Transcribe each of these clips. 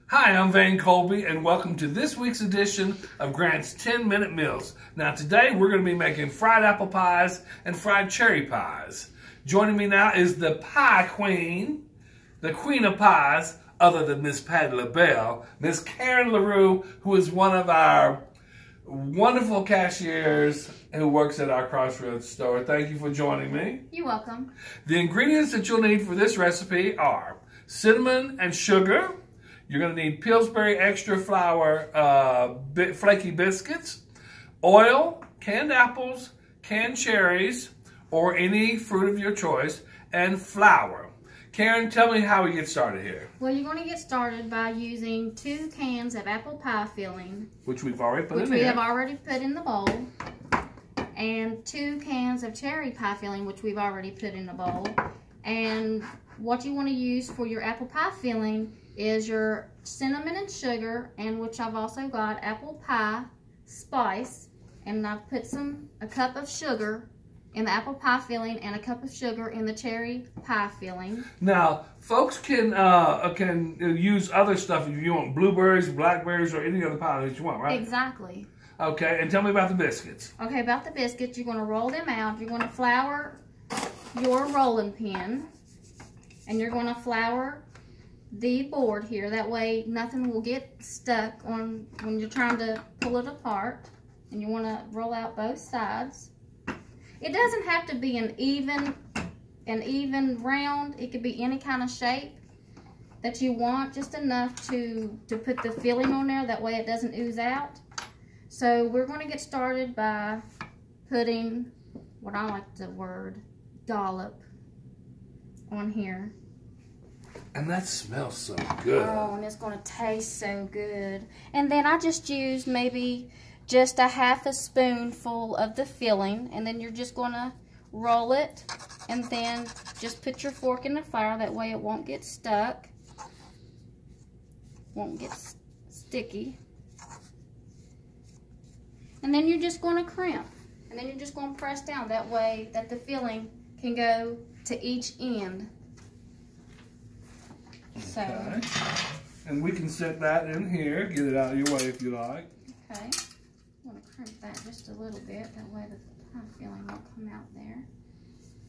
Hi, I'm Van Colby, and welcome to this week's edition of Grant's 10-Minute Meals. Now, today we're going to be making fried apple pies and fried cherry pies. Joining me now is the pie queen, the queen of pies, other than Miss Patti LaBelle, Miss Karen LaRue, who is one of our wonderful cashiers who works at our Crossroads store. Thank you for joining me. You're welcome. The ingredients that you'll need for this recipe are cinnamon and sugar. You're going to need Pillsbury extra flour flaky biscuits, oil, canned apples, canned cherries, or any fruit of your choice, and flour. Karen, tell me how we get started here. Well, you're going to get started by using 2 cans of apple pie filling, Which we've already put in which here. we have already put in the bowl, and 2 cans of cherry pie filling, which we've already put in the bowl. And what you want to use for your apple pie filling is your cinnamon and sugar, and which I've also got apple pie spice, and I've put a cup of sugar in the apple pie filling and a cup of sugar in the cherry pie filling. Now, folks can use other stuff if you want blueberries, blackberries, or any other pie that you want, right? Exactly. Okay, and tell me about the biscuits. Okay, about the biscuits, you're going to roll them out. You're going to flour your rolling pin, and you're going to flour the board here. That way nothing will get stuck on when you're trying to pull it apart. And you want to roll out both sides. It doesn't have to be an even round. It could be any kind of shape that you want, just enough to put the filling on there. That way it doesn't ooze out. So we're going to get started by putting what I like the word dollop on here. And that smells so good. Oh, and it's going to taste so good. And then I just used maybe just a ½ a spoonful of the filling, and then you're just going to roll it, and then just put your fork in the fire. That way it won't get stuck, won't get sticky. And then you're just going to crimp, and then you're just going to press down. That way that the filling can go to each end. So, okay. And we can set that in here, get it out of your way if you like. Okay. I'm going to crimp that just a little bit. That way the pie filling won't come out there.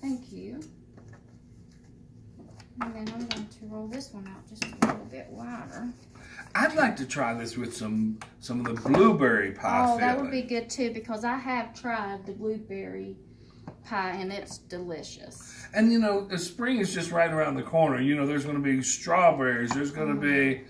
Thank you. And then I'm going to roll this one out just a little bit wider. I'd like to try this with some of the blueberry pie filling. That would be good too, because I have tried the blueberry pie and it's delicious. And you know, the spring is just right around the corner. You know, there's going to be strawberries. There's going to be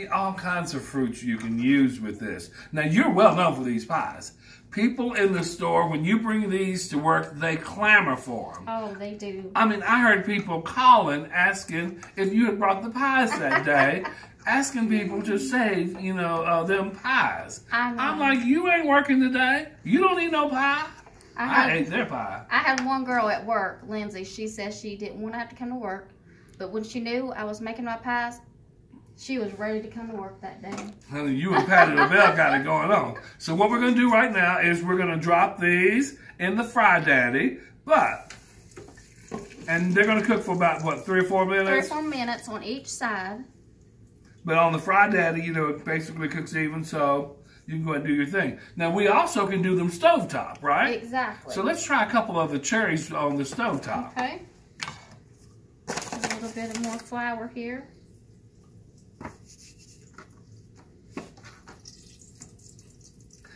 all kinds of fruits you can use with this. Now, you're well known for these pies. People in the store, when you bring these to work, they clamor for them. Oh, they do. I mean, I heard people calling, asking if you had brought the pies that day, asking people to save, you know, them pies. I know. I'm like, you ain't working today. You don't need no pie. I ate their pie. I had one girl at work, Lindsay. She said she didn't want to have to come to work, but when she knew I was making my pies, she was ready to come to work that day. Honey, you and Patti LaBelle got it going on. So what we're going to do right now is we're going to drop these in the Fry Daddy, and they're going to cook for about, what, 3 or 4 minutes? 3 or 4 minutes on each side. But on the Fry Daddy, you know, it basically cooks even, so you can go ahead and do your thing. Now, we also can do them stovetop, right? Exactly. So let's try a couple of the cherries on the stovetop. Okay. A little bit more flour here.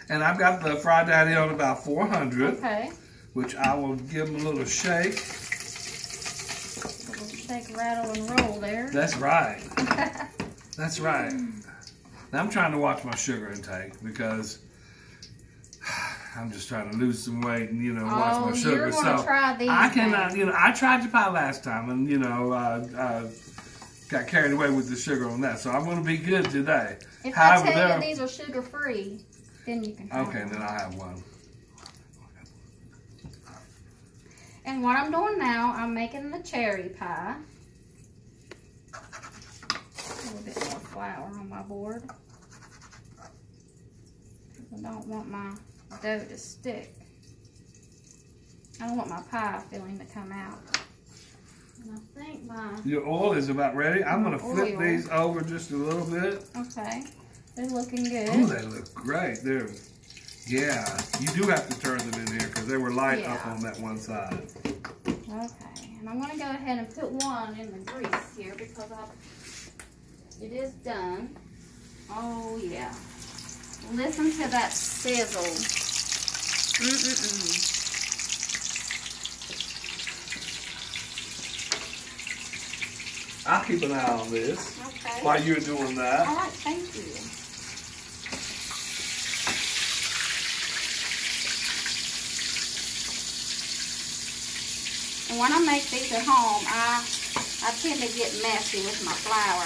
And I've got the Fry Daddy on about 400. Okay. Which I will give them a little shake. A little shake, rattle, and roll there. That's right. That's right. Now I'm trying to watch my sugar intake because I'm just trying to lose some weight and, you know, watch my sugar. You're going to try these. I cannot, you know, I tried the pie last time and, you know, got carried away with the sugar on that. So I'm going to be good today. If I tell you these are sugar-free, then you can have Okay, then I'll have one. And what I'm doing now, I'm making the cherry pie. A little bit more flour on my board. I don't want my dough to stick. I don't want my pie filling to come out. And I think my... Your oil is about ready. I'm going to flip Oil. these over just a little bit. Okay. They're looking good. Oh, they look great. Yeah, you do have to turn them in here because they were light up Yeah. on that one side. Okay. And I'm going to go ahead and put one in the grease here because it is done. Oh, yeah. Listen to that sizzle. Mm-mm-mm. I'll keep an eye on this Okay. while you're doing that. All right, thank you. And when I make these at home, I tend to get messy with my flour.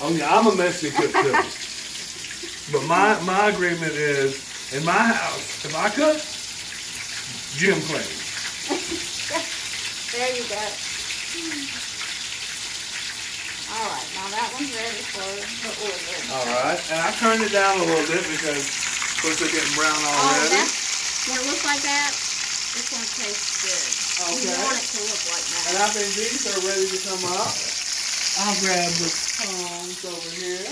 Oh yeah, I'm a messy cook too. But my agreement is, in my house, if I cook, Jim cleans. There you go. All right, now that one's ready for the oil. All right, and I turned it down a little bit because of course they're getting brown already. When it looks like that, it's going to taste good. Okay. You want it to look like that. And I think these are ready to come up. I'll grab the tongs over here.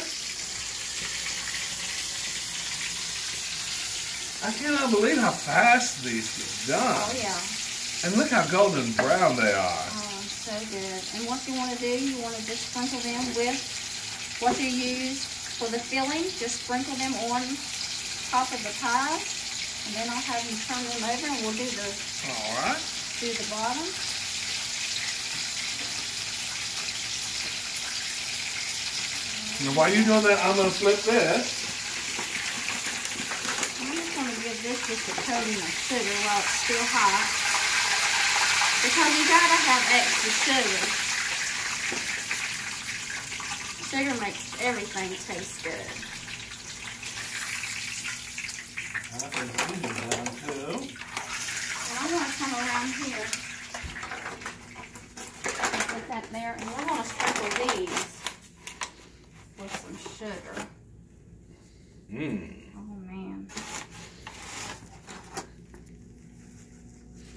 I cannot believe how fast these get done. Oh, yeah. And look how golden brown they are. Oh, so good. And what you want to do, you want to just sprinkle them with what you use for the filling. Just sprinkle them on top of the pie. And then I'll have you turn them over and we'll do All right. the bottom. Now while you're doing that, I'm going to flip this. I'm just going to give this just a coating of sugar while it's still hot. Because you got to have extra sugar. Sugar makes everything taste good. I think these are done too. And I'm going to come around here and put that there. And we're going to sprinkle these with some sugar. Mmm. Oh, man.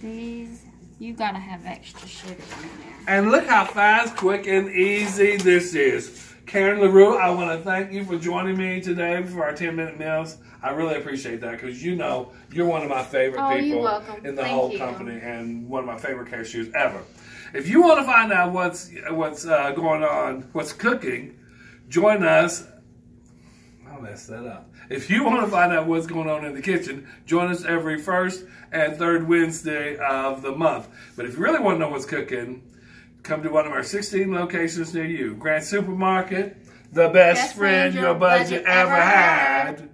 These, you got to have extra sugar in there. And look how fast, quick, and easy this is. Karen LaRue, I want to thank you for joining me today for our 10-minute meals. I really appreciate that because you know you're one of my favorite Oh, you're people welcome. in the Thank whole you. company and one of my favorite cashiers ever. If you want to find out what's going on, what's cooking, join us. I'll mess that up. If you want to find out what's going on in the kitchen, join us every first and third Wednesday of the month. But if you really want to know what's cooking, come to one of our 16 locations near you. Grant Supermarket, the best friend your budget ever had.